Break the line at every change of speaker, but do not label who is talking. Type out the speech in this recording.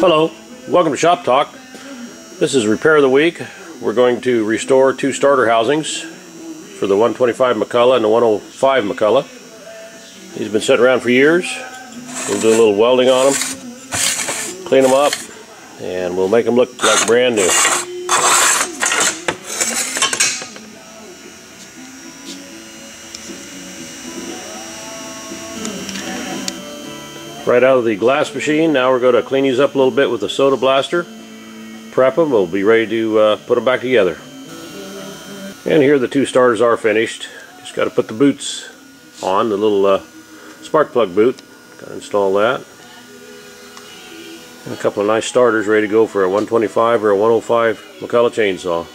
Hello, welcome to Shop Talk. This is Repair of the Week. We're going to restore two starter housings for the 125 McCulloch and the 105 McCulloch. These have been sitting around for years. We'll do a little welding on them, clean them up, and we'll make them look like brand new. Right out of the glass machine. Now we're going to clean these up a little bit with a soda blaster, prep them. We'll be ready to put them back together. And here the two starters are finished. Just got to put the boots on, the little spark plug boot. Got to install that. And a couple of nice starters ready to go for a 125 or a 105 McCulloch chainsaw.